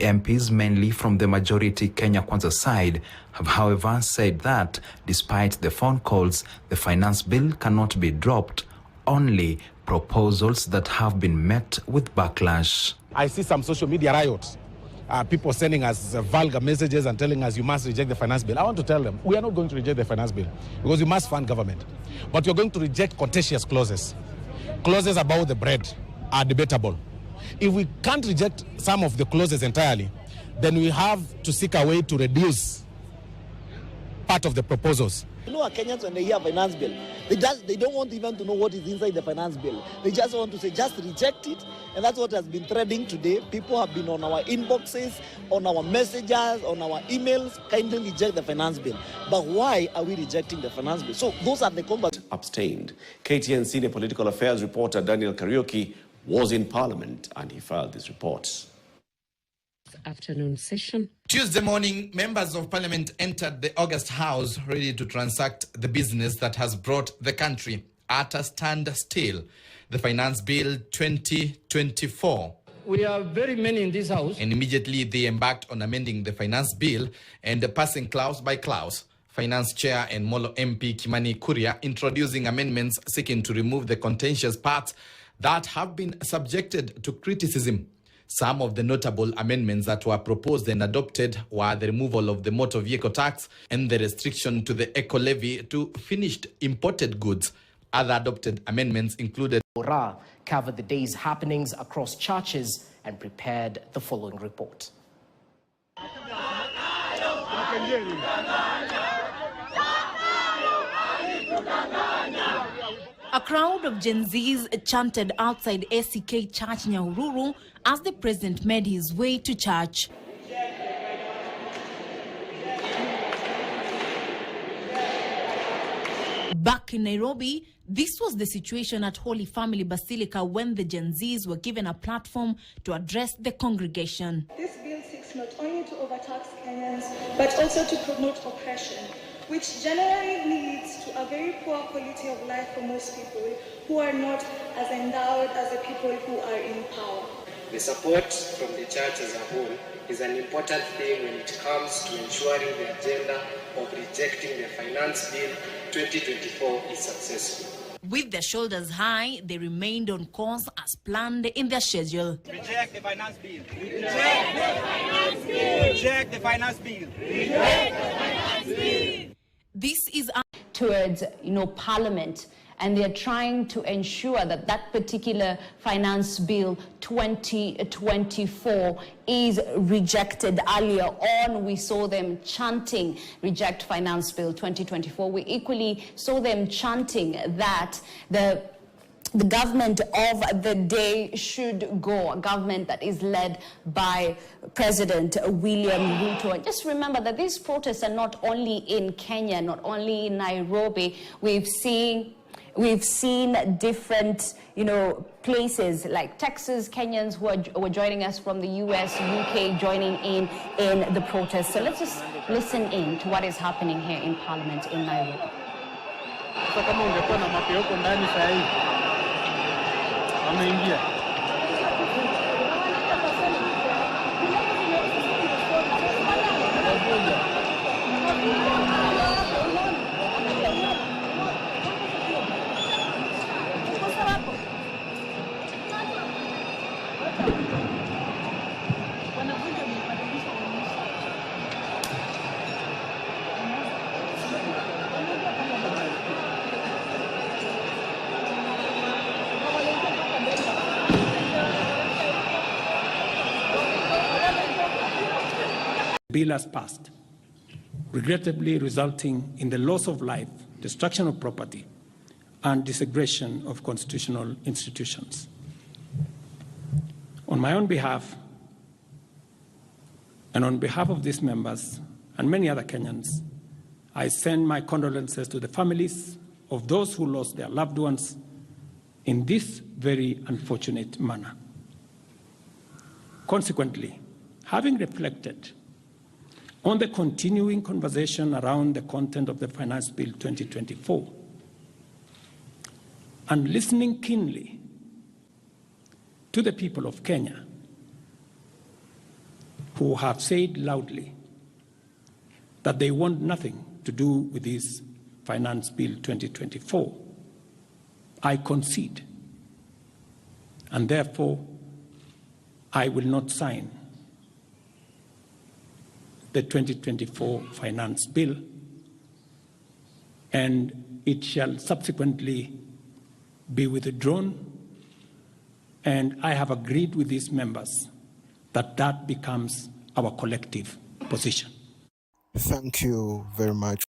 MPs, mainly from the majority Kenya Kwanza side, have however said that despite the phone calls, the finance bill cannot be dropped, only proposals that have been met with backlash. I see some social media riots. People sending us vulgar messages and telling us you must reject the finance bill. I want to tell them, we are not going to reject the finance bill because we must fund government. But we're going to reject contentious clauses. Clauses about the bread are debatable. If we can't reject some of the clauses entirely, then we have to seek a way to reduce part of the proposals. You know, Kenyans, when they hear finance bill, they don't want even to know what is inside the finance bill. They just want to say, just reject it. And that's what has been trending today. People have been on our inboxes, on our messages, on our emails, kindly reject the finance bill. But why are we rejecting the finance bill? So those are the combat. Abstained. KTN senior political affairs reporter Daniel Kariuki was in Parliament and he filed this report. Afternoon session. Tuesday morning, members of Parliament entered the August House ready to transact the business that has brought the country at a standstill, the Finance Bill 2024. We are very many in this House. And immediately they embarked on amending the Finance Bill and passing clause by clause. Finance Chair and Molo MP Kimani Kuria introducing amendments seeking to remove the contentious parts that have been subjected to criticism. Some of the notable amendments that were proposed and adopted were the removal of the motor vehicle tax and the restriction to the eco levy to finished imported goods. Other adopted amendments included Ora covered the day's happenings across churches and prepared the following report. A crowd of Gen Zs chanted outside ACK Church Nyahururu as the president made his way to church. Back in Nairobi, this was the situation at Holy Family Basilica when the Gen Zs were given a platform to address the congregation. This bill seeks not only to overtax Kenyans, but also to promote oppression, which generally leads to a very poor quality of life for most people who are not as endowed as the people who are in power. The support from the church as a whole is an important thing when it comes to ensuring the agenda of rejecting the Finance Bill 2024 is successful. With their shoulders high, they remained on course as planned in their schedule. Reject the Finance Bill. Reject the Finance Bill. Reject the Finance Bill. Reject the Finance Bill. This is towards, Parliament, and they're trying to ensure that that particular Finance Bill 2024 is rejected. Earlier on, we saw them chanting, reject Finance Bill 2024. We equally saw them chanting that the government of the day should go, a government that is led by President William Ruto. And just remember that these protests are not only in Kenya, not only in Nairobi. We've seen different, places like Texas, Kenyans who are joining us from the US, UK, joining in the protests. So let's just listen in to what is happening here in Parliament in Nairobi. Bill has passed, regrettably resulting in the loss of life, destruction of property, and disintegration of constitutional institutions. On my own behalf, and on behalf of these members and many other Kenyans, I send my condolences to the families of those who lost their loved ones in this very unfortunate manner. Consequently, having reflected on the continuing conversation around the content of the Finance Bill 2024, and listening keenly to the people of Kenya, who have said loudly that they want nothing to do with this Finance Bill 2024, I concede, and therefore I will not sign the 2024 Finance Bill, and it shall subsequently be withdrawn, and I have agreed with these members that that becomes our collective position. Thank you very much.